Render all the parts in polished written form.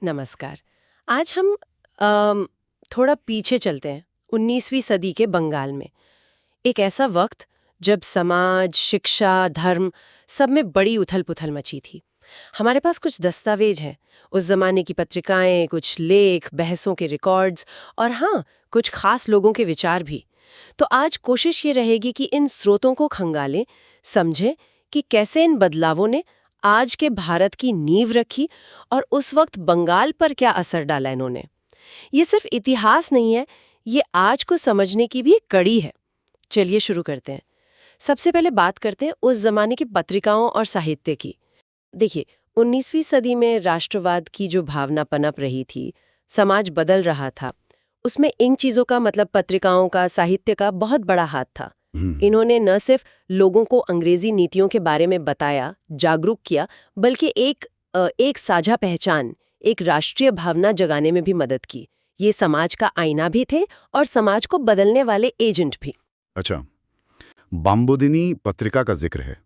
नमस्कार। आज हम थोड़ा पीछे चलते हैं 19वीं सदी के बंगाल में। एक ऐसा वक्त जब समाज, शिक्षा, धर्म सब में बड़ी उथल-पुथल मची थी। हमारे पास कुछ दस्तावेज हैं, उस जमाने की पत्रिकाएं, कुछ लेख, बहसों के रिकॉर्ड्स और हाँ, कुछ खास लोगों के विचार भी। तो आज कोशिश ये रहेगी कि इन स्रोतों को खंगालें, समझें कि कैसे इन बदलावों ने आज के भारत की नींव रखी और उस वक्त बंगाल पर क्या असर डाला इन्होंने। ये सिर्फ इतिहास नहीं है, ये आज को समझने की भी एक कड़ी है। चलिए शुरू करते हैं। सबसे पहले बात करते हैं उस जमाने की पत्रिकाओं और साहित्य की। देखिए, 19वीं सदी में राष्ट्रवाद की जो भावना पनप रही थी, समाज बदल रहा था, उसमें इन चीजों का मतलब पत्रिकाओं का, साहित्य का बहुत बड़ा हाथ था। इन्होंने न सिर्फ लोगों को अंग्रेजी नीतियों के बारे में बताया, जागरूक किया, बल्कि एक साझा पहचान, एक राष्ट्रीय भावना जगाने में भी मदद की। ये समाज का आईना भी थे और समाज को बदलने वाले एजेंट भी। अच्छा, बाम्बोदिनी पत्रिका का जिक्र है।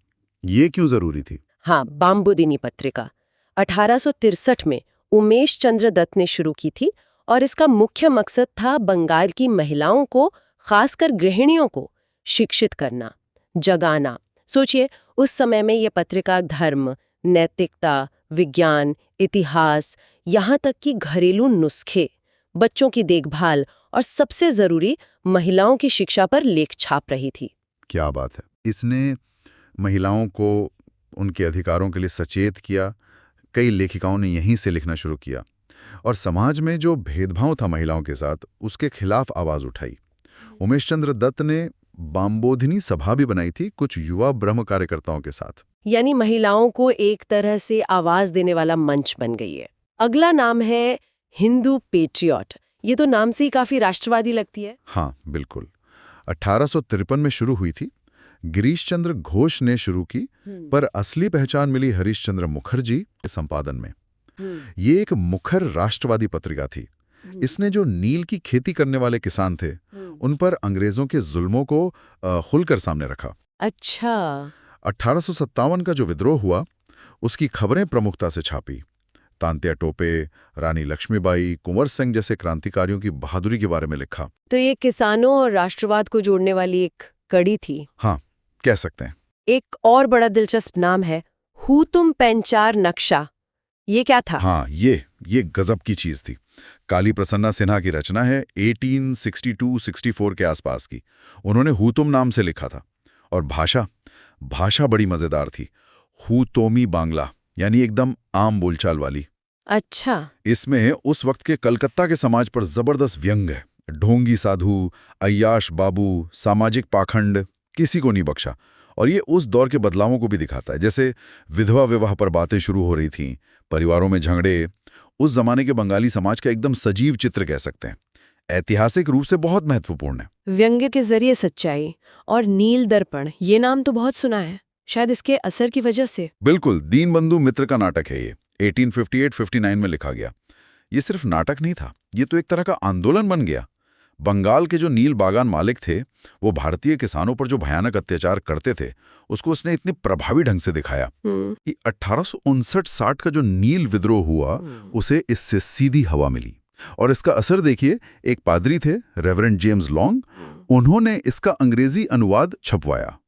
ये क्यों जरूरी थी? हाँ, बाम्बोदिनी पत्रिका 1863 में उमेश चंद्र दत्त ने शुरू की थी और इसका मुख्य मकसद था बंगाल की महिलाओं को, खासकर गृहिणियों को शिक्षित करना, जगाना। सोचिए, उस समय में ये पत्रिका धर्म, नैतिकता, विज्ञान, इतिहास, यहाँ तक कि घरेलू नुस्खे, बच्चों की देखभाल और सबसे जरूरी महिलाओं की शिक्षा पर लेख छाप रही थी। क्या बात है। इसने महिलाओं को उनके अधिकारों के लिए सचेत किया। कई लेखिकाओं ने यहीं से लिखना शुरू किया और समाज में जो भेदभाव था महिलाओं के साथ, उसके खिलाफ आवाज उठाई। उमेश चंद्र दत्त ने बाम्बोधिनी सभा भी बनाई थी, कुछ युवा ब्रह्म कार्यकर्ताओं के साथ। यानी महिलाओं को एक तरह से आवाज देने वाला मंच बन गई है। अगला नाम है हिंदू पेट्रियट। ये तो नाम से ही काफी राष्ट्रवादी लगती है। हाँ, बिल्कुल। 1853 में शुरू हुई थी। गिरीश चंद्र घोष ने शुरू की, पर असली पहचान मिली हरीश चंद्र मुखर्जी के संपादन में। ये एक मुखर राष्ट्रवादी पत्रिका थी। इसने जो नील की खेती करने वाले किसान थे, उन पर अंग्रेजों के जुल्मों को खुलकर सामने रखा। अच्छा। 1857 का जो विद्रोह हुआ, उसकी खबरें प्रमुखता से छापी। तांत्या टोपे, रानी लक्ष्मीबाई, कुंवर सिंह जैसे क्रांतिकारियों की बहादुरी के बारे में लिखा। तो ये किसानों और राष्ट्रवाद को जोड़ने वाली एक कड़ी थी। हाँ, कह सकते हैं। एक और बड़ा दिलचस्प नाम है हुतुम पेंचार नक्शा। ये क्या था? हाँ, ये गजब की चीज थी। काली प्रसन्ना सिन्हा की रचना है, 1862-64 के आसपास की। उन्होंने हुतुम नाम से लिखा था। और भाषा बड़ी मजेदार थी। हुतोमी बांग्ला, यानी एकदम आम बोलचाल वाली। अच्छा। इसमें उस वक्त के कलकत्ता के समाज पर जबरदस्त व्यंग है। ढोंगी साधु, अय्याश बाबू, सामाजिक पाखंड, किसी को नहीं बख्शा। और ये उस दौर के बदलावों को भी दिखाता है, जैसे विधवा विवाह पर बातें शुरू हो रही थीं, परिवारों में झगड़े। उस जमाने के बंगाली समाज का एकदम सजीव चित्र कह सकते हैं। ऐतिहासिक रूप से बहुत महत्वपूर्ण है। व्यंग्य के जरिए सच्चाई। और नील दर्पण, ये नाम तो बहुत सुना है, शायद इसके असर की वजह से। बिल्कुल, दीनबंधु मित्र का नाटक है ये। 1858-59 में लिखा गया। ये सिर्फ नाटक नहीं था, ये तो एक तरह का आंदोलन बन गया। बंगाल के जो नील बागान मालिक थे, वो भारतीय किसानों पर जो भयानक अत्याचार करते थे, उसको उसने इतने प्रभावी ढंग से दिखाया कि 1859-60 का जो नील विद्रोह हुआ, उसे इससे सीधी हवा मिली। और इसका असर देखिए, एक पादरी थे, रेवरेंड जेम्स लॉन्ग, उन्होंने इसका अंग्रेजी अनुवाद छपवाया।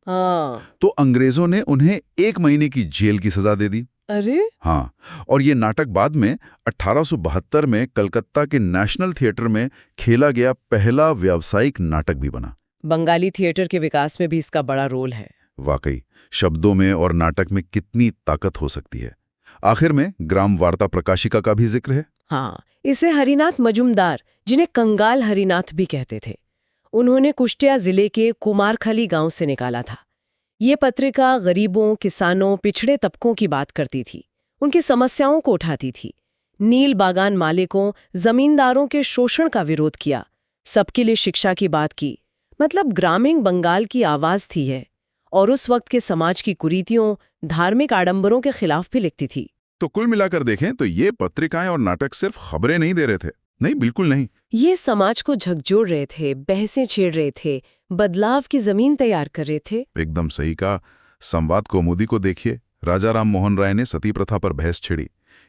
तो अंग्रेजों ने उन्हें 1 महीने की जेल की सजा दे दी। अरे हाँ, और ये नाटक बाद में 1872 में कलकत्ता के नेशनल थिएटर में खेला गया पहला व्यावसायिक नाटक भी बना। बंगाली थिएटर के विकास में भी इसका बड़ा रोल है। वाकई, शब्दों में और नाटक में कितनी ताकत हो सकती है। आखिर में ग्राम वार्ता प्रकाशिका का भी जिक्र है। हाँ, इसे हरिनाथ मजूमदार, जिन्हें कंगाल हरिनाथ भी कहते थे, उन्होंने कुष्टिया जिले के कुमारखली गांव से निकाला था। ये पत्रिका गरीबों, किसानों, पिछड़े तबकों की बात करती थी, उनकी समस्याओं को उठाती थी। नील बागान मालिकों, जमींदारों के शोषण का विरोध किया, सबके लिए शिक्षा की बात की। मतलब ग्रामीण बंगाल की आवाज थी है। और उस वक्त के समाज की कुरीतियों, धार्मिक आडंबरों के खिलाफ भी लिखती थी। तो कुल मिलाकर देखें तो ये पत्रिकाएं और नाटक सिर्फ खबरें नहीं दे रहे थे। नहीं, बिल्कुल नहीं। ये समाज को झकझोर रहे थे, बहसें छेड़ रहे थे, बदलाव की जमीन तैयार कर रहे थे। एकदम सही कहा। संवाद कौमुदी को देखिए, राजा राम मोहन राय ने सती प्रथा पर बहस छिड़ी।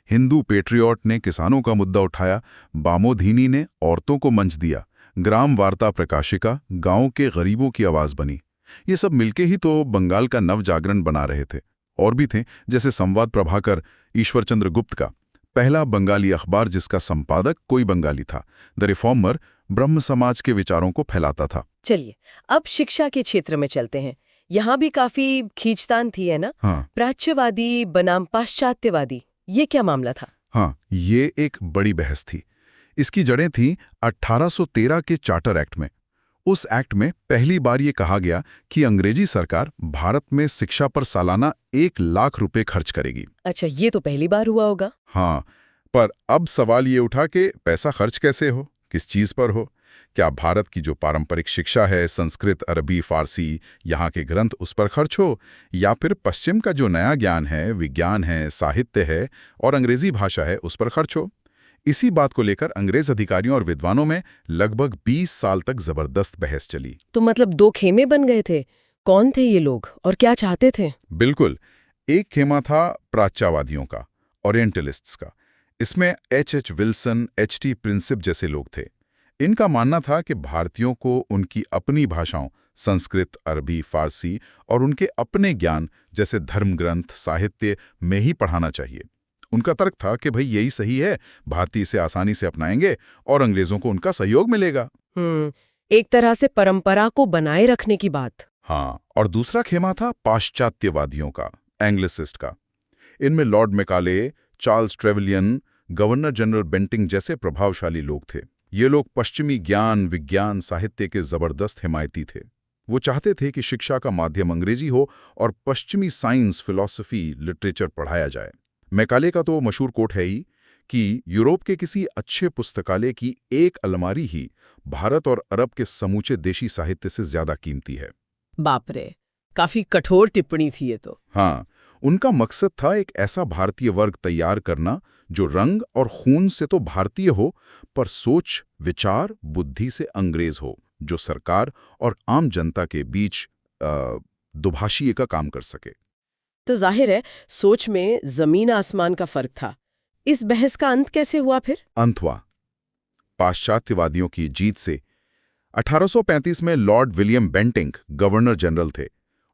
हिंदू पेट्रियट ने किसानों का मुद्दा उठाया, बामोधीनी ने औरतों को मंच दिया, ग्राम वार्ता प्रकाशिका गांव के गरीबों की आवाज बनी। ये सब मिलके ही तो बंगाल का नव जागरण बना रहे थे। और भी थे, जैसे संवाद प्रभाकर ईश्वरचंद्र गुप्त का पहला बंगाली अखबार जिसका संपादक कोई बंगाली था। द रिफॉर्मर ब्रह्म समाज के विचारों को फैलाता था। चलिए अब शिक्षा के क्षेत्र में चलते हैं। यहाँ भी काफी खींचतान थी, है ना? हाँ प्राच्यवादी बनाम पाश्चात्यवादी, ये क्या मामला था? हाँ, ये एक बड़ी बहस थी। इसकी जड़ें थीं 1813 के चार्टर एक्ट में। उस एक्ट में पहली बार ये कहा गया कि अंग्रेजी सरकार भारत में शिक्षा पर सालाना 1 लाख रुपए खर्च करेगी। अच्छा, ये तो पहली बार हुआ होगा। हाँ, पर अब सवाल ये उठा कि पैसा खर्च कैसे हो, किस चीज पर हो? क्या भारत की जो पारंपरिक शिक्षा है, संस्कृत, अरबी, फारसी, यहाँ के ग्रंथ, उस पर खर्च हो, या फिर पश्चिम का जो नया ज्ञान है, विज्ञान है, साहित्य है और अंग्रेजी भाषा है, उस पर खर्च हो? इसी बात को लेकर अंग्रेज अधिकारियों और विद्वानों में लगभग 20 साल तक जबरदस्त बहस चली। तो मतलब दो खेमे बन गए थे। कौन थे ये लोग और क्या चाहते थे? बिल्कुल, एक खेमा था प्राच्यवादियों का, ओरिएंटलिस्ट्स का। इसमें H. Wilson, H. प्रिंसिप जैसे लोग थे। इनका मानना था कि भारतीयों को उनकी अपनी भाषाओं, संस्कृत, अरबी, फारसी और उनके अपने ज्ञान जैसे धर्म ग्रंथ, साहित्य में ही पढ़ाना चाहिए। उनका तर्क था कि भाई यही सही है, भारतीय इसे आसानी से अपनाएंगे और अंग्रेजों को उनका सहयोग मिलेगा। एक तरह से परंपरा को बनाए रखने की बात। हाँ, और दूसरा खेमा था पाश्चात्यवादियों का, एंग्लिसिस्ट का। इनमें Lord Macaulay, Charles Trevelyan, Governor General Bentinck जैसे प्रभावशाली लोग थे। ये लोग पश्चिमी ज्ञान, विज्ञान, साहित्य के जबरदस्त हिमायती थे। वो चाहते थे कि शिक्षा का माध्यम अंग्रेजी हो और पश्चिमी साइंस, फिलॉसफी, लिटरेचर पढ़ाया जाए। मैकाले का तो मशहूर कोट है ही कि यूरोप के किसी अच्छे पुस्तकालय की एक अलमारी ही भारत और अरब के समूचे देशी साहित्य से ज्यादा कीमती है। बाप रे, काफी कठोर टिप्पणी थी ये तो। हाँ, उनका मकसद था एक ऐसा भारतीय वर्ग तैयार करना जो रंग और खून से तो भारतीय हो, पर सोच, विचार, बुद्धि से अंग्रेज हो, जो सरकार और आम जनता के बीच दुभाषिए का काम कर सके। तो जाहिर है सोच में जमीन आसमान का फर्क था। इस बहस का अंत कैसे हुआ फिर? अंत हुआ पाश्चात्यवादियों की जीत से। 1835 में Lord William Bentinck governor general थे।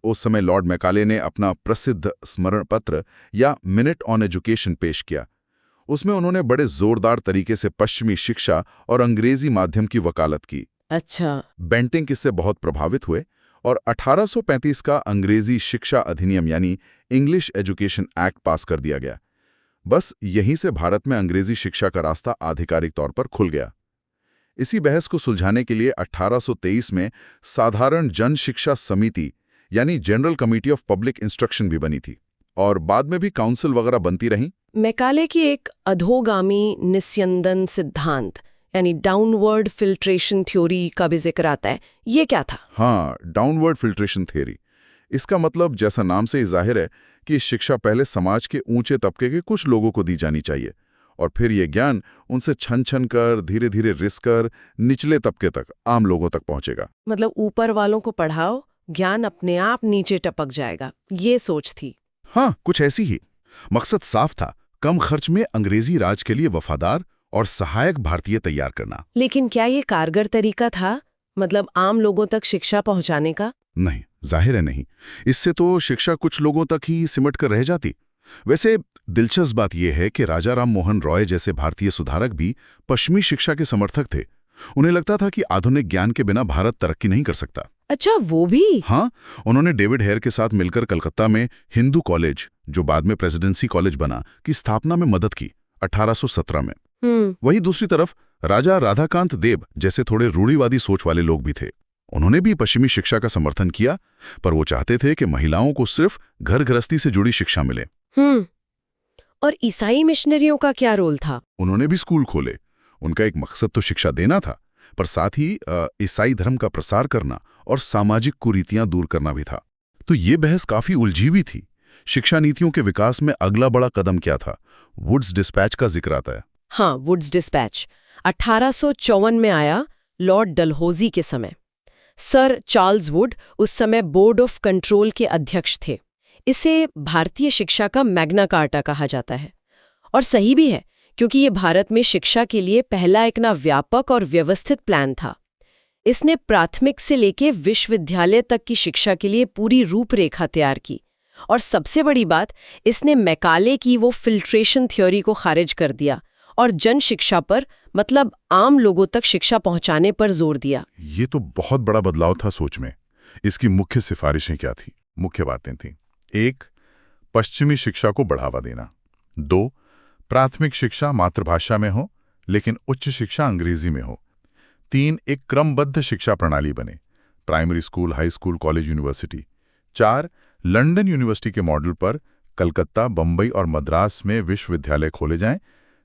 उस समय लॉर्ड मैकाले ने अपना प्रसिद्ध स्मरण पत्र या मिनट ऑन एजुकेशन पेश किया। उसमें उन्होंने बड़े जोरदार तरीके से पश्चिमी शिक्षा और अंग्रेजी माध्यम की वकालत की। अच्छा। बेंटिंग इससे बहुत प्रभावित हुए और 1835 का अंग्रेजी शिक्षा अधिनियम यानी इंग्लिश एजुकेशन एक्ट पास कर दिया गया। बस यहीं से भारत में अंग्रेजी शिक्षा का रास्ता आधिकारिक तौर पर खुल गया। इसी बहस को सुलझाने के लिए 1823 में साधारण जन शिक्षा समिति यानी general committee of public instruction भी बनी थी, और बाद में भी काउंसिल वगैरह बनती रहीं। मैकाले की एक अधोगामी निस्यंदन सिद्धांत यानी डाउनवर्ड फिल्ट्रेशन थ्योरी का भी जिक्र आता है। ये क्या था? हाँ, डाउनवर्ड फिल्ट्रेशन थ्योरी। इसका मतलब जैसा नाम से ही जाहिर है कि शिक्षा पहले समाज के ऊंचे तबके के कुछ लोगों को दी जानी चाहिए और फिर ये ज्ञान उनसे छन छन कर, धीरे धीरे रिस कर निचले तबके तक, आम लोगों तक पहुंचेगा। मतलब ऊपर वालों को पढ़ाओ, ज्ञान अपने आप नीचे टपक जाएगा, ये सोच थी। हाँ, कुछ ऐसी ही। मकसद साफ था, कम खर्च में अंग्रेजी राज के लिए वफादार और सहायक भारतीय तैयार करना। लेकिन क्या ये कारगर तरीका था, मतलब आम लोगों तक शिक्षा पहुंचाने का? नहीं, जाहिर है नहीं। इससे तो शिक्षा कुछ लोगों तक ही सिमट कर रह जाती। वैसे दिलचस्प बात यह है कि राजा राम मोहन रॉय जैसे भारतीय सुधारक भी पश्चिमी शिक्षा के समर्थक थे। उन्हें लगता था कि आधुनिक ज्ञान के बिना भारत तरक्की नहीं कर सकता। अच्छा, वो भी? हाँ, उन्होंने डेविड हेयर के साथ मिलकर कलकत्ता में हिंदू कॉलेज, जो बाद में प्रेसिडेंसी कॉलेज बना, की स्थापना में मदद की 1817 में। वहीं दूसरी तरफ राजा राधाकांत देव जैसे थोड़े रूढ़िवादी सोच वाले लोग भी थे। उन्होंने भी पश्चिमी शिक्षा का समर्थन किया, पर वो चाहते थे कि महिलाओं को सिर्फ घर गृहस्थी से जुड़ी शिक्षा मिले। और ईसाई मिशनरियों का क्या रोल था? उन्होंने भी स्कूल खोले। उनका एक मकसद तो शिक्षा देना था, पर साथ ही ईसाई धर्म का प्रसार करना और सामाजिक कुरीतियां दूर करना भी था। तो ये बहस काफी उलझी हुई थी। शिक्षा नीतियों के विकास में अगला बड़ा कदम क्या था? वुड्स डिस्पैच का जिक्र आता है। हाँ, वुड्स डिस्पैच 1854 में आया, लॉर्ड डलहौजी के समय। सर चार्ल्स वुड उस समय बोर्ड ऑफ कंट्रोल के अध्यक्ष थे। इसे भारतीय शिक्षा का मैग्ना कार्टा कहा जाता है। और सही भी है, क्योंकि ये भारत में शिक्षा के लिए पहला एक ना व्यापक और व्यवस्थित प्लान था। इसने प्राथमिक से लेके विश्वविद्यालय तक की शिक्षा के लिए पूरी रूपरेखा तैयार की। और सबसे बड़ी बात, इसने मैकाले की वो फिल्ट्रेशन थ्योरी को खारिज कर दिया और जन शिक्षा पर, मतलब आम लोगों तक शिक्षा पहुंचाने पर जोर दिया। ये तो बहुत बड़ा बदलाव था सोच में। इसकी मुख्य सिफारिशें क्या थी? मुख्य बातें थीं: 1. पश्चिमी शिक्षा को बढ़ावा देना। 2. प्राथमिक शिक्षा मातृभाषा में हो, लेकिन उच्च शिक्षा अंग्रेजी में हो। 3. एक क्रमबद्ध शिक्षा प्रणाली बने, primary school, high school, college, university. 4. London university के मॉडल पर कलकत्ता, बंबई और मद्रास में विश्वविद्यालय खोले जाएं,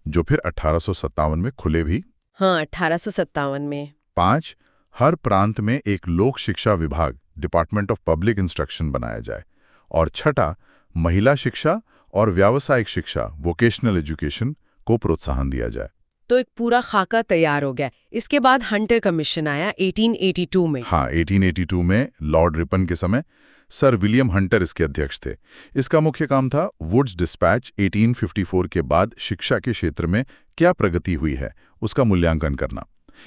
जो फिर 1857 में खुले भी। हाँ, 1857 में। 5. हर प्रांत में एक लोक शिक्षा विभाग, डिपार्टमेंट ऑफ पब्लिक इंस्ट्रक्शन बनाया जाए। और 6. महिला शिक्षा और व्यावसायिक शिक्षा, वोकेशनल एजुकेशन को प्रोत्साहन दिया जाए। तो एक पूरा खाका तैयार हो गया। इसके बाद हंटर कमीशन आया 1882 में। हाँ, 1882 में लॉर्ड रिपन के समय सर विलियम हंटर इसके अध्यक्ष थे। इसका मुख्य काम था वुड्स डिस्पैच 1854 के बाद शिक्षा के क्षेत्र में क्या प्रगति हुई है उसका मूल्यांकन करना।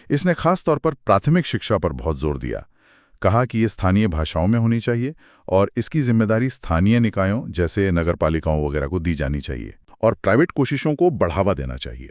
इसने खास तौर पर प्राथमिक शिक्षा पर बहुत जोर दिया। कहा कि ये स्थानीय भाषाओं में होनी चाहिए और इसकी जिम्मेदारी स्थानीय निकायों जैसे नगरपालिकाओं वगैरह को दी जानी चाहिए और प्राइवेट कोशिशों को बढ़ावा देना चाहिए।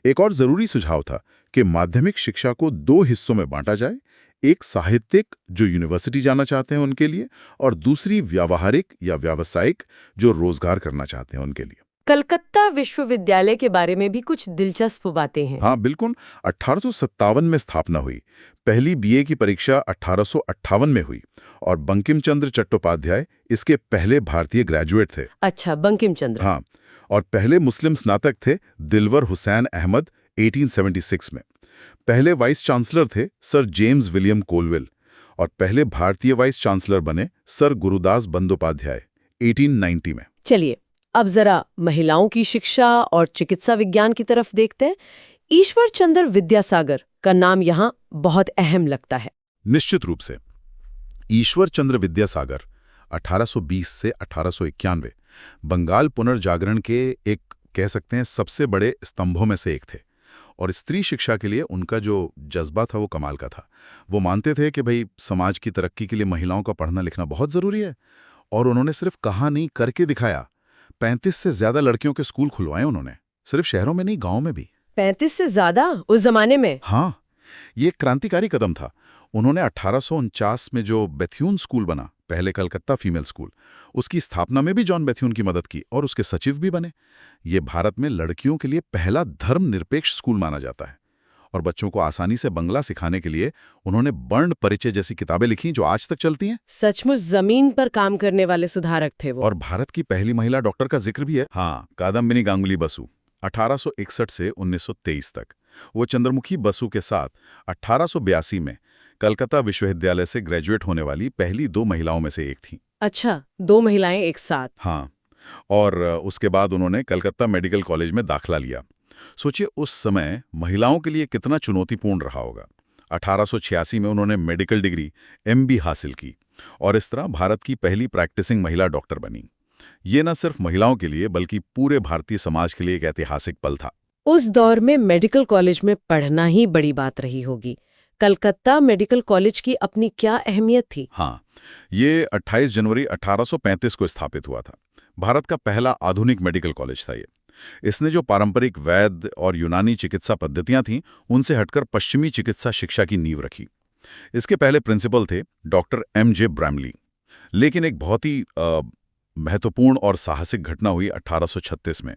एक और जरूरी सुझाव था कि माध्यमिक शिक्षा को 2 हिस्सों में बांटा जाए, एक साहित्यिक जो यूनिवर्सिटी जाना चाहते हैं उनके लिए, और दूसरी व्यावहारिक या व्यावसायिक जो रोजगार करना चाहते हैं उनके लिए। कलकत्ता विश्वविद्यालय के बारे में भी कुछ दिलचस्प बातें हैं। हाँ बिल्कुल, 1857 में स्थापना हुई। पहली बीए की परीक्षा 1858 में हुई और बंकिम चंद्र चट्टोपाध्याय इसके पहले भारतीय ग्रेजुएट थे। अच्छा, बंकिम चंद्र। हाँ, और पहले मुस्लिम स्नातक थे दिलवर हुसैन अहमद 1876 में। पहले वाइस चांसलर थे सर जेम्स विलियम कोलविल और पहले भारतीय वाइस चांसलर बने सर गुरुदास बंदोपाध्याय 1890 में। चलिए, अब जरा महिलाओं की शिक्षा और चिकित्सा विज्ञान की तरफ देखते हैं। ईश्वर चंद्र विद्यासागर का नाम यहाँ बहुत अहम लगता है। निश्चित रूप से। ईश्वर चंद्र विद्यासागर 1820 से 1891 बंगाल पुनर्जागरण के एक कह सकते हैं सबसे बड़े स्तंभों में से एक थे और स्त्री शिक्षा के लिए उनका जो जज्बा था वो कमाल का था। वो मानते थे कि भाई समाज की तरक्की के लिए महिलाओं का पढ़ना लिखना बहुत जरूरी है और उन्होंने सिर्फ कहा नहीं, करके दिखाया। 35 से ज्यादा लड़कियों के स्कूल खुलवाए उन्होंने, सिर्फ शहरों में नहीं, गांव में भी। 35 से ज्यादा उस जमाने में? हाँ, ये एक क्रांतिकारी कदम था। उन्होंने 1849 में जो बेथ्यून स्कूल बना, पहले कलकत्ता फीमेल स्कूल, उसकी स्थापना में भी जॉन बेथ्यून की मदद की और उसके सचिव भी बने। ये भारत में लड़कियों के लिए पहला धर्मनिरपेक्ष स्कूल माना जाता है और बच्चों को आसानी से बंगला सिखाने के लिए उन्होंने वर्ण परिचय जैसी किताबें लिखी जो आज तक चलती हैं। सचमुच जमीन पर काम करने वाले सुधारक थे वो। और भारत की पहली महिला डॉक्टर का जिक्र भी है। हाँ, कादम्बिनी गांगुली बसु, 1861 से 1923 तक। वो चंद्रमुखी बसु के साथ 1882 में कलकत्ता विश्वविद्यालय से ग्रेजुएट होने वाली पहली 2 महिलाओं में से एक थीं। अच्छा, 2 महिलाएं एक साथ? हाँ, और उसके बाद उन्होंने कलकत्ता मेडिकल कॉलेज में दाखिला लिया। सोचिए उस समय महिलाओं के लिए कितना चुनौतीपूर्ण रहा होगा। 1886 में उन्होंने मेडिकल डिग्री MB हासिल की और इस तरह भारत की पहली प्रैक्टिसिंग महिला डॉक्टर बनी। ये न सिर्फ महिलाओं के लिए बल्कि पूरे भारतीय समाज के लिए एक ऐतिहासिक पल था। उस दौर में मेडिकल कॉलेज में पढ़ना ही बड़ी बात रही होगी। कलकत्ता मेडिकल कॉलेज की अपनी क्या अहमियत थी? हाँ, ये 28 जनवरी 1835 को स्थापित हुआ था। भारत का पहला आधुनिक मेडिकल कॉलेज था ये। इसने जो पारंपरिक वैद्य और यूनानी चिकित्सा पद्धतियां थीं, उनसे हटकर पश्चिमी चिकित्सा शिक्षा की नींव रखी। इसके पहले प्रिंसिपल थे डॉक्टर MJ ब्रैमली। लेकिन एक बहुत ही महत्वपूर्ण और साहसिक घटना हुई 1836 में,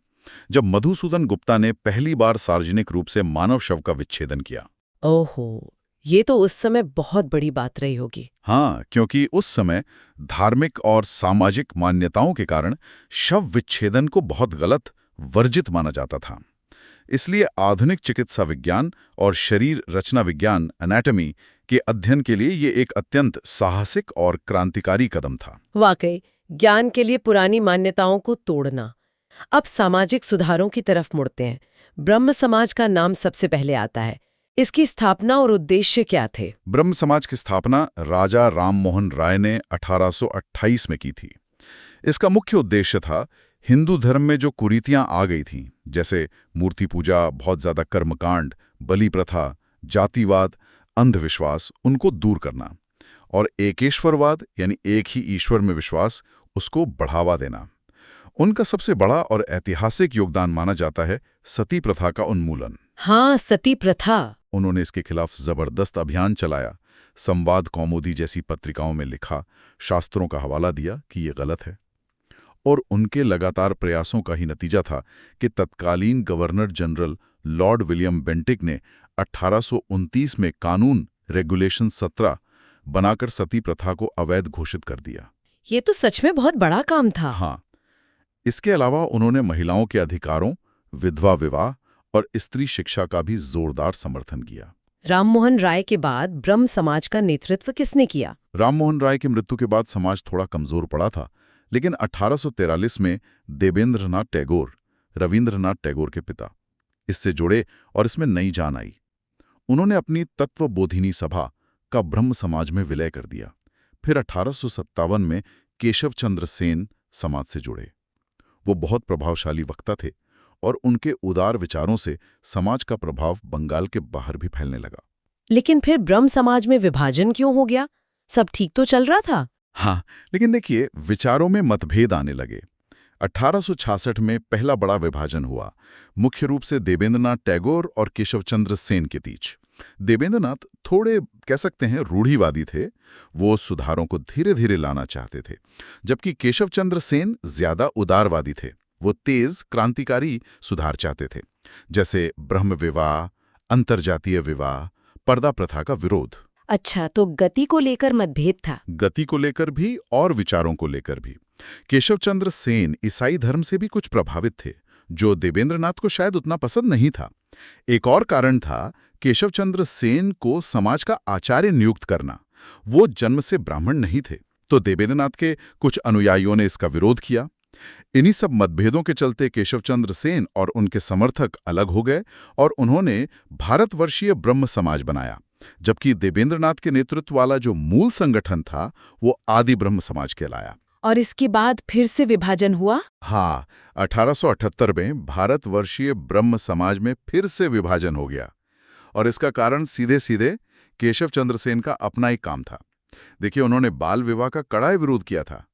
जब मधुसूदन गुप्ता ने पहली बार सार्वजनिक रूप से मानव शव का विच्छेदन किया। ओहो, ये तो उस समय बहुत बड़ी बात रही होगी। हाँ, क्योंकि उस समय धार्मिक और सामाजिक मान्यताओं के कारण शव विच्छेदन को बहुत गलत, वर्जित माना जाता था। इसलिए आधुनिक चिकित्सा विज्ञान और शरीर रचना विज्ञान एनाटॉमी के अध्ययन के लिए ये एक अत्यंत साहसिक और क्रांतिकारी कदम था। वाकई, ज्ञान के लिए पुरानी मान्यताओं को तोड़ना। अब सामाजिक सुधारों की तरफ मुड़ते हैं। ब्रह्म समाज का नाम सबसे पहले आता है। इसकी स्थापना और उद्देश्य क्या थे? ब्रह्म समाज की स्थापना राजा राम मोहन राय ने 1828 में की थी। इसका मुख्य उद्देश्य था हिंदू धर्म में जो कुरीतियां आ गई थीं, जैसे मूर्ति पूजा, बहुत ज्यादा कर्मकांड, बलि प्रथा, जातिवाद, अंधविश्वास, उनको दूर करना और एकेश्वरवाद यानी एक ही ईश्वर में विश्वास, उसको बढ़ावा देना। उनका सबसे बड़ा और ऐतिहासिक योगदान माना जाता है सती प्रथा का उन्मूलन। हाँ, सती प्रथा। उन्होंने इसके खिलाफ जबरदस्त अभियान चलाया, संवाद कौमुदी जैसी पत्रिकाओं में लिखा, शास्त्रों का हवाला दिया कि ये गलत है। और उनके लगातार प्रयासों का ही नतीजा था कि तत्कालीन governor general Lord William Bentinck ने 1829 में कानून रेगुलेशन 17 बनाकर सती प्रथा को अवैध घोषित कर दिया। ये तो सच में बहुत बड़ा काम था। हाँ, इसके अलावा उन्होंने महिलाओं के अधिकारों, विधवा विवाह और स्त्री शिक्षा का भी जोरदार समर्थन किया। राममोहन राय के बाद ब्रह्म समाज का नेतृत्व किसने किया? राममोहन राय की मृत्यु के बाद समाज थोड़ा कमजोर पड़ा था, लेकिन 1843 में देवेंद्रनाथ टैगोर, रविंद्रनाथ टैगोर के पिता, इससे जुड़े और इसमें नई जान आई। उन्होंने अपनी तत्वबोधिनी सभा का ब्रह्म समाज में विलय कर दिया। फिर 1857 में केशव चंद्र सेन समाज से जुड़े। वो बहुत प्रभावशाली वक्ता थे और उनके उदार विचारों से समाज का प्रभाव बंगाल के बाहर भी फैलने लगा। लेकिन फिर ब्रह्म समाज में विभाजन क्यों हो गया? सब ठीक तो चल रहा था। हाँ, लेकिन देखिए, विचारों में मतभेद आने लगे। 1866 में पहला बड़ा विभाजन हुआ, मुख्य रूप से देवेंद्रनाथ टैगोर और केशव चंद्र सेन के बीच। देवेंद्रनाथ थोड़े कह सकते हैं रूढ़िवादी थे, वो सुधारों को धीरे धीरे लाना चाहते थे, जबकि केशव चंद्र सेन ज्यादा उदारवादी थे। वो तेज क्रांतिकारी सुधार चाहते थे, जैसे ब्रह्म विवाह, अंतरजातीय विवाह, पर्दा प्रथा का विरोध। अच्छा, तो गति को लेकर मतभेद था। गति को लेकर भी और विचारों को लेकर भी। केशव चंद्र सेन ईसाई धर्म से भी कुछ प्रभावित थे, जो देवेंद्रनाथ को शायद उतना पसंद नहीं था। एक और कारण था केशव चंद्र सेन को समाज का आचार्य नियुक्त करना। वो जन्म से ब्राह्मण नहीं थे, तो देवेंद्रनाथ के कुछ अनुयायियों ने इसका विरोध किया। इन्हीं सब मतभेदों के चलते केशव चंद्र सेन और उनके समर्थक अलग हो गए और उन्होंने भारतवर्षीय ब्रह्म समाज बनाया, जबकि देवेंद्रनाथ के नेतृत्व वाला जो मूल संगठन था वो आदि ब्रह्म समाज कहलाया। और इसके बाद फिर से विभाजन हुआ? हाँ, 1878 में भारतवर्षीय ब्रह्म समाज में फिर से विभाजन हो गया और इसका कारण सीधे सीधे केशव चंद्र सेन का अपना ही काम था। देखिए, उन्होंने बाल विवाह का कड़ा विरोध किया था।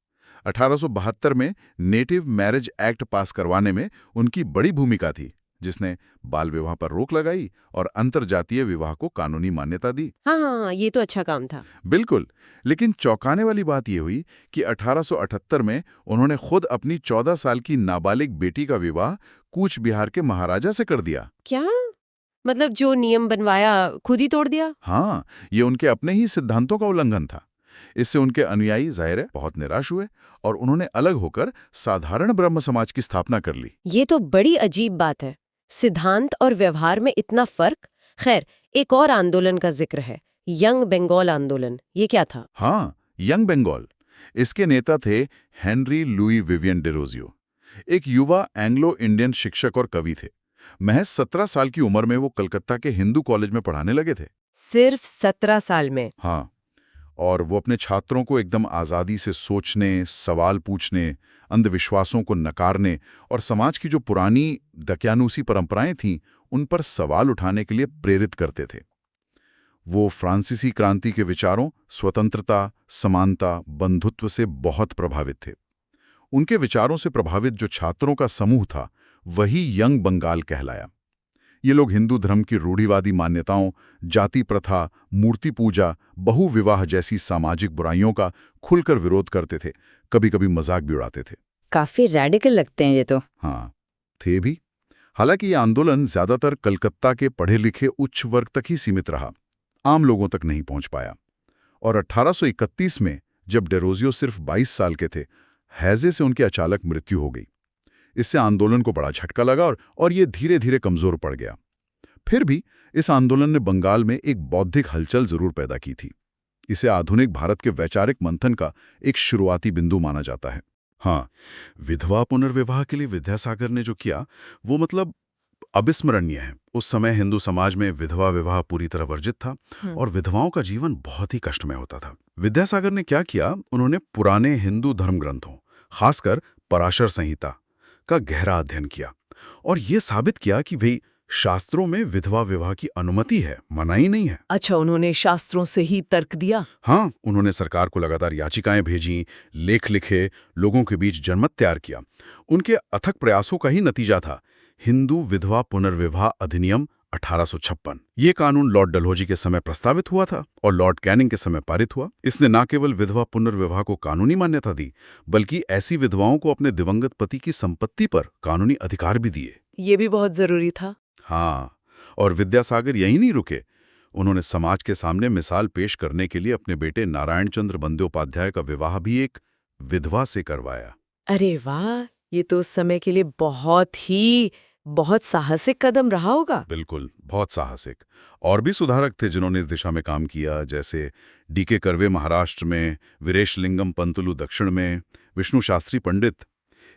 1872 में नेटिव मैरिज एक्ट पास करवाने में उनकी बड़ी भूमिका थी, जिसने बाल विवाह पर रोक लगाई और अंतरजातीय विवाह को कानूनी मान्यता दी। हाँ, ये तो अच्छा काम था। बिल्कुल, लेकिन चौंकाने वाली बात यह हुई कि 1878 में उन्होंने खुद अपनी 14 साल की नाबालिग बेटी का विवाह कूच बिहार के महाराजा से कर दिया। क्या मतलब, जो नियम बनवाया खुद ही तोड़ दिया? हाँ, ये उनके अपने ही सिद्धांतों का उल्लंघन था। इससे उनके अनुयायी जाहिर है बहुत निराश हुए और उन्होंने अलग होकर साधारण ब्रह्म समाज की स्थापना कर ली। ये तो बड़ी अजीब बात है, सिद्धांत और व्यवहार में इतना फर्क। खैर, एक और आंदोलन का जिक्र है, यंग बंगाल आंदोलन। ये क्या था? हाँ, यंग बंगाल। इसके नेता थे हेनरी लुई विवियन डेरोजियो, एक युवा एंग्लो इंडियन शिक्षक और कवि थे। महज 17 साल की उम्र में वो कलकत्ता के हिंदू कॉलेज में पढ़ाने लगे थे। सिर्फ 17 साल में? हाँ, और वो अपने छात्रों को एकदम आज़ादी से सोचने, सवाल पूछने, अंधविश्वासों को नकारने और समाज की जो पुरानी दकियानूसी परंपराएं थीं, उन पर सवाल उठाने के लिए प्रेरित करते थे। वो फ्रांसीसी क्रांति के विचारों, स्वतंत्रता, समानता, बंधुत्व से बहुत प्रभावित थे। उनके विचारों से प्रभावित जो छात्रों का समूह था, वही यंग बंगाल कहलाया। ये लोग हिंदू धर्म की रूढ़िवादी मान्यताओं, जाति प्रथा, मूर्ति पूजा, बहुविवाह जैसी सामाजिक बुराइयों का खुलकर विरोध करते थे, कभी-कभी मजाक भी उड़ाते थे। काफी रैडिकल लगते हैं ये तो। हाँ, थे भी। हालांकि ये आंदोलन ज्यादातर कलकत्ता के पढ़े लिखे उच्च वर्ग तक ही सीमित रहा, आम लोगों तक नहीं पहुंच पाया। और 1831 में जब डेरोजियो सिर्फ 22 साल के थे, हैजे से उनकी अचानक मृत्यु हो गई। इससे आंदोलन को बड़ा झटका लगा और ये धीरे धीरे कमजोर पड़ गया। फिर भी इस आंदोलन ने बंगाल में एक बौद्धिक हलचल जरूर पैदा की थी। इसे आधुनिक भारत के वैचारिक मंथन का एक शुरुआती बिंदु माना जाता है। हाँ, विधवा पुनर्विवाह के लिए विद्यासागर ने जो किया वो मतलब अविस्मरणीय है। उस समय हिंदू समाज में विधवा विवाह पूरी तरह वर्जित था और विधवाओं का जीवन बहुत ही कष्टमय होता था। विद्यासागर ने क्या किया, उन्होंने पुराने हिंदू धर्म ग्रंथों, खासकर पराशर संहिता, का गहरा अध्ययन किया और ये साबित किया कि भाई शास्त्रों में विधवा विवाह की अनुमति है, मनाही नहीं है। अच्छा, उन्होंने शास्त्रों से ही तर्क दिया? हाँ, उन्होंने सरकार को लगातार याचिकाएं भेजी, लेख लिखे, लोगों के बीच जनमत तैयार किया। उनके अथक प्रयासों का ही नतीजा था हिंदू विधवा पुनर्विवाह अधिनियम 1856। ये कानून लॉर्ड डलहौजी के समय प्रस्तावित हुआ था और लॉर्ड कैनिंग के समय पारित हुआ। इसने न केवल विधवा पुनर्विवाह को कानूनी मान्यता दी, बल्कि ऐसी विधवाओं को अपने दिवंगत पति की संपत्ति पर कानूनी अधिकार भी दिए। ये भी बहुत जरूरी था। हाँ, और विद्यासागर यही नहीं रुके। उन्होंने समाज के सामने मिसाल पेश करने के लिए अपने बेटे नारायण चंद्र बंद्योपाध्याय का विवाह भी एक विधवा से करवाया। अरे वाह, ये तो उस समय के लिए बहुत साहसिक कदम रहा होगा। बिल्कुल, बहुत साहसिक। और भी सुधारक थे जिन्होंने इस दिशा में काम किया, जैसे D.K. कर्वे महाराष्ट्र में, वीरेशलिंगम पंतुलु दक्षिण में, विष्णु शास्त्री पंडित,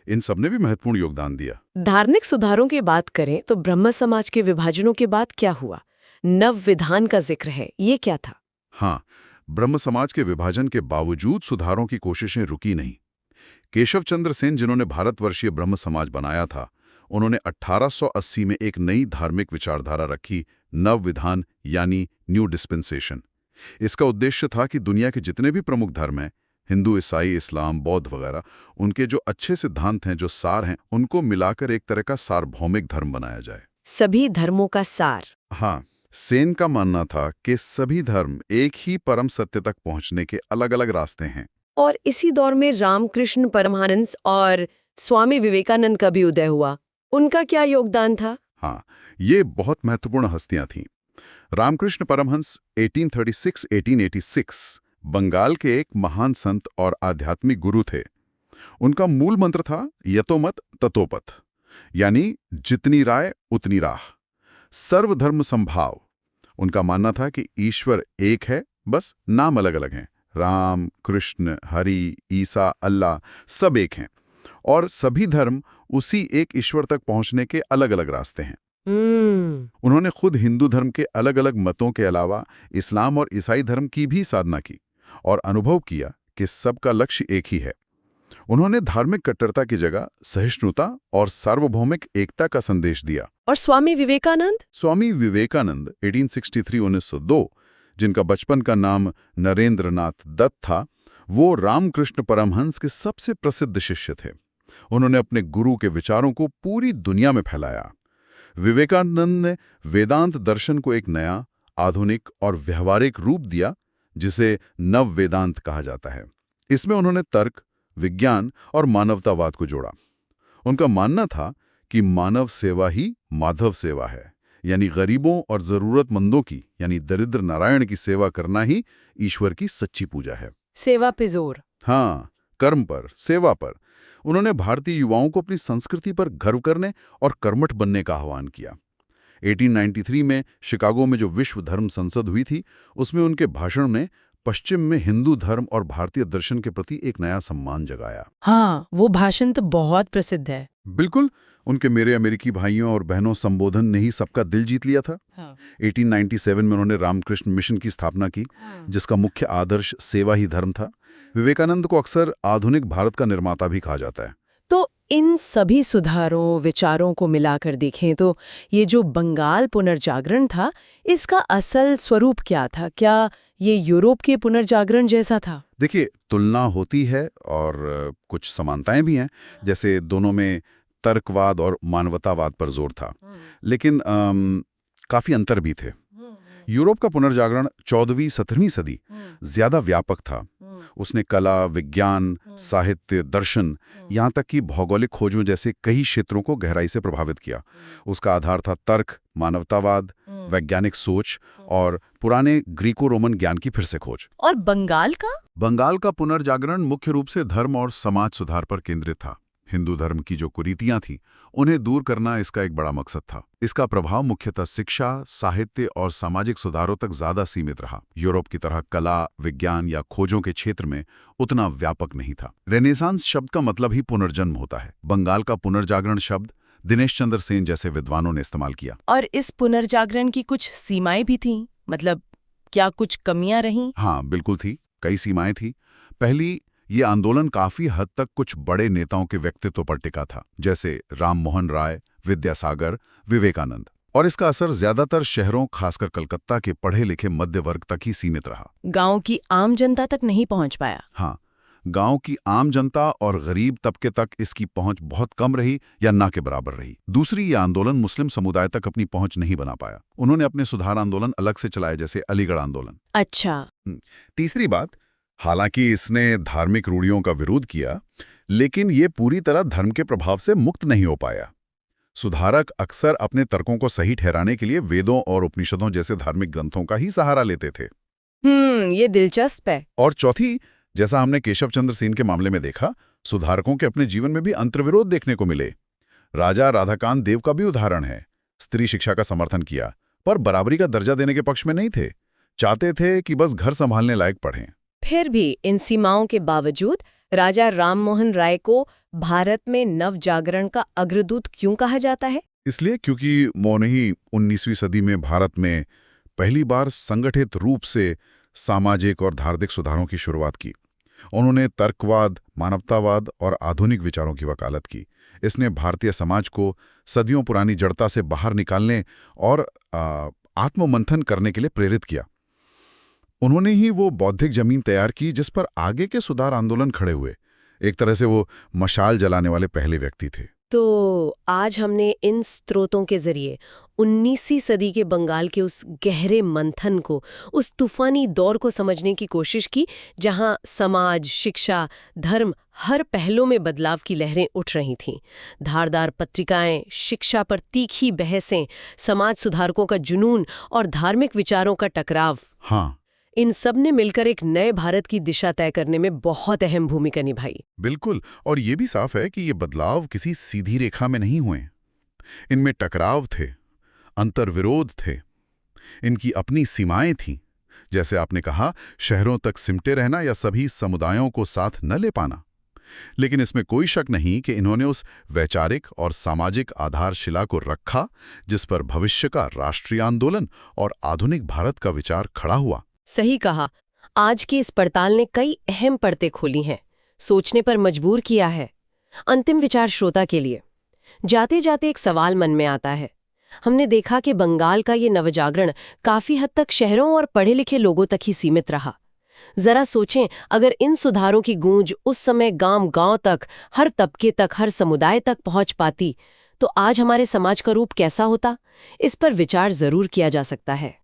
इन सब ने भी महत्वपूर्ण योगदान दिया। धार्मिक सुधारों की बात करें तो ब्रह्म समाज के विभाजनों के बाद क्या हुआ? नव विधान का जिक्र है, ये क्या था? हाँ, ब्रह्म समाज के विभाजन के बावजूद सुधारों की कोशिशें रुकी नहीं। केशव चंद्र सेन, जिन्होंने भारतवर्षीय ब्रह्म समाज बनाया था, उन्होंने 1880 में एक नई धार्मिक विचारधारा रखी, नव विधान यानी न्यू डिस्पेंसेशन। इसका उद्देश्य था कि दुनिया के जितने भी प्रमुख धर्म हैं, हिंदू, ईसाई, इस्लाम, बौद्ध वगैरह, उनके जो अच्छे सिद्धांत हैं, जो सार हैं, उनको मिलाकर एक तरह का सार्वभौमिक धर्म बनाया जाए। सभी धर्मों का सार। हाँ, सेन का मानना था कि सभी धर्म एक ही परम सत्य तक पहुंचने के अलग अलग रास्ते हैं। और इसी दौर में रामकृष्ण परमहंस और स्वामी विवेकानंद का भी उदय हुआ। उनका क्या योगदान था? हाँ, ये बहुत महत्वपूर्ण हस्तियां थीं। रामकृष्ण परमहंस 1836-1886 बंगाल के एक महान संत और आध्यात्मिक गुरु थे। उनका मूल मंत्र था यतोमत ततोपथ, यानी जितनी राय उतनी राह, सर्वधर्म संभाव। उनका मानना था कि ईश्वर एक है, बस नाम अलग अलग हैं। राम, कृष्ण, हरि, ईसा, अल्लाह सब एक हैं और सभी धर्म उसी एक ईश्वर तक पहुंचने के अलग अलग रास्ते हैं। उन्होंने खुद हिंदू धर्म के अलग अलग मतों के अलावा इस्लाम और ईसाई धर्म की भी साधना की और अनुभव किया कि सबका लक्ष्य एक ही है। उन्होंने धार्मिक कट्टरता की जगह सहिष्णुता और सार्वभौमिक एकता का संदेश दिया। और स्वामी विवेकानंद? स्वामी विवेकानंद 1863-1902, जिनका बचपन का नाम नरेंद्रनाथ दत्त था, वो रामकृष्ण परमहंस के सबसे प्रसिद्ध शिष्य थे। उन्होंने अपने गुरु के विचारों को पूरी दुनिया में फैलाया। विवेकानंद ने वेदांत दर्शन को एक नया, आधुनिक और व्यवहारिक रूप दिया, जिसे नव वेदांत कहा जाता है। इसमें उन्होंने तर्क, विज्ञान और मानवतावाद को जोड़ा। उनका मानना था कि मानव सेवा ही माधव सेवा है, यानी गरीबों और जरूरतमंदों की, यानी दरिद्र नारायण की सेवा करना ही ईश्वर की सच्ची पूजा है। सेवा पे जोर। हाँ, कर्म पर, सेवा पर। उन्होंने भारतीय युवाओं को अपनी संस्कृति पर गर्व करने और कर्मठ बनने का आह्वान किया। 1893 में शिकागो में जो विश्व धर्म संसद हुई थी, उसमें उनके भाषण ने पश्चिम में हिंदू धर्म और भारतीय दर्शन के प्रति एक नया सम्मान जगाया। हाँ, वो भाषण तो बहुत प्रसिद्ध है। बिल्कुल, उनके मेरे अमेरिकी भाइयों और बहनों संबोधन ने ही सबका दिल जीत लिया था। हाँ। 1897 में उन्होंने रामकृष्ण मिशन की स्थापना की, जिसका मुख्य आदर्श सेवा ही धर्म था। विवेकानंद को अक्सर आधुनिक भारत का निर्माता भी कहा जाता है। तो इन सभी सुधारों, विचारों को मिलाकर देखें तो ये जो बंगाल पुनर्जागरण था, इसका असल स्वरूप क्या था? क्या ये यूरोप के पुनर्जागरण जैसा था? देखिए, तुलना होती है और कुछ समानताएं भी हैं, जैसे दोनों में तर्कवाद और मानवतावाद पर जोर था, लेकिन काफी अंतर भी थे। यूरोप का पुनर्जागरण 14वीं-17वीं सदी ज्यादा व्यापक था। उसने कला, विज्ञान, साहित्य, दर्शन, यहाँ तक कि भौगोलिक खोजों जैसे कई क्षेत्रों को गहराई से प्रभावित किया। उसका आधार था तर्क, मानवतावाद, वैज्ञानिक सोच और पुराने ग्रीको रोमन ज्ञान की फिर से खोज। और बंगाल का? बंगाल का पुनर्जागरण मुख्य रूप से धर्म और समाज सुधार पर केंद्रित था। हिंदू धर्म की जो कुरीतियां थीं, उन्हें दूर करना इसका एक बड़ा मकसद था। इसका प्रभाव मुख्यतः शिक्षा, साहित्य और सामाजिक सुधारों तक ज्यादा सीमित रहा। यूरोप की तरह कला, विज्ञान या खोजों के क्षेत्र में उतना व्यापक नहीं था। रेनेसांस शब्द का मतलब ही पुनर्जन्म होता है। बंगाल का पुनर्जागरण शब्द दिनेश चंद्र सेन जैसे विद्वानों ने इस्तेमाल किया। और इस पुनर्जागरण की कुछ सीमाएं भी थीं? मतलब क्या कुछ कमियां रहीं? हाँ, बिल्कुल थी। कई सीमाएं थी। पहली, ये आंदोलन काफी हद तक कुछ बड़े नेताओं के व्यक्तित्व पर टिका था, जैसे राम मोहन राय, विद्यासागर, विवेकानंद। और इसका असर ज्यादातर शहरों, खासकर कलकत्ता के पढ़े लिखे मध्य वर्ग तक ही सीमित रहा। गांव की आम जनता तक नहीं पहुंच पाया। हाँ, गांव की आम जनता और गरीब तबके तक इसकी पहुंच बहुत कम रही या ना के बराबर रही। दूसरी, ये आंदोलन मुस्लिम समुदाय तक अपनी पहुंच नहीं बना पाया। उन्होंने अपने सुधार आंदोलन अलग से चलाए, जैसे अलीगढ़ आंदोलन। अच्छा। तीसरी बात, हालांकि इसने धार्मिक रूढ़ियों का विरोध किया, लेकिन ये पूरी तरह धर्म के प्रभाव से मुक्त नहीं हो पाया। सुधारक अक्सर अपने तर्कों को सही ठहराने के लिए वेदों और उपनिषदों जैसे धार्मिक ग्रंथों का ही सहारा लेते थे। ये दिलचस्प है। और चौथी, जैसा हमने केशव चंद्र सेन के मामले में देखा, सुधारकों के अपने जीवन में भी अंतर्विरोध देखने को मिले। राजा राधाकांत देव का भी उदाहरण है। स्त्री शिक्षा का समर्थन किया, पर बराबरी का दर्जा देने के पक्ष में नहीं थे। चाहते थे कि बस घर संभालने लायक पढ़ें। फिर भी इन सीमाओं के बावजूद राजा राममोहन राय को भारत में नव जागरण का अग्रदूत क्यों कहा जाता है? इसलिए क्योंकि उन्होंने ही 19वीं सदी में भारत में पहली बार संगठित रूप से सामाजिक और धार्मिक सुधारों की शुरुआत की। उन्होंने तर्कवाद, मानवतावाद और आधुनिक विचारों की वकालत की। इसने भारतीय समाज को सदियों पुरानी जड़ता से बाहर निकालने और आत्ममंथन करने के लिए प्रेरित किया। उन्होंने ही वो बौद्धिक जमीन तैयार की जिस पर आगे के सुधार आंदोलन खड़े हुए। एक तरह से वो मशाल जलाने वाले पहले व्यक्ति थे। तो आज हमने इन स्रोतों के जरिए 19वीं सदी के बंगाल के उस गहरे मंथन को, उस तूफानी दौर को समझने की कोशिश की, जहां समाज, शिक्षा, धर्म हर पहलू में बदलाव की लहरें उठ रही थीं। धारदार पत्रिकाएं, शिक्षा पर तीखी बहसें, समाज सुधारकों का जुनून और धार्मिक विचारों का टकराव। हाँ, इन सब ने मिलकर एक नए भारत की दिशा तय करने में बहुत अहम भूमिका निभाई। बिल्कुल। और ये भी साफ है कि ये बदलाव किसी सीधी रेखा में नहीं हुए। इनमें टकराव थे, अंतर्विरोध थे, इनकी अपनी सीमाएं थीं। जैसे आपने कहा, शहरों तक सिमटे रहना या सभी समुदायों को साथ न ले पाना। लेकिन इसमें कोई शक नहीं कि इन्होंने उस वैचारिक और सामाजिक आधारशिला को रखा जिस पर भविष्य का राष्ट्रीय आंदोलन और आधुनिक भारत का विचार खड़ा हुआ। सही कहा। आज की इस पड़ताल ने कई अहम परतें खोली हैं, सोचने पर मजबूर किया है। अंतिम विचार श्रोता के लिए जाते जाते एक सवाल मन में आता है। हमने देखा कि बंगाल का ये नवजागरण काफी हद तक शहरों और पढ़े लिखे लोगों तक ही सीमित रहा। जरा सोचें, अगर इन सुधारों की गूंज उस समय गांव-गांव तक, हर तबके तक, हर समुदाय तक पहुंच पाती, तो आज हमारे समाज का रूप कैसा होता? इस पर विचार जरूर किया जा सकता है।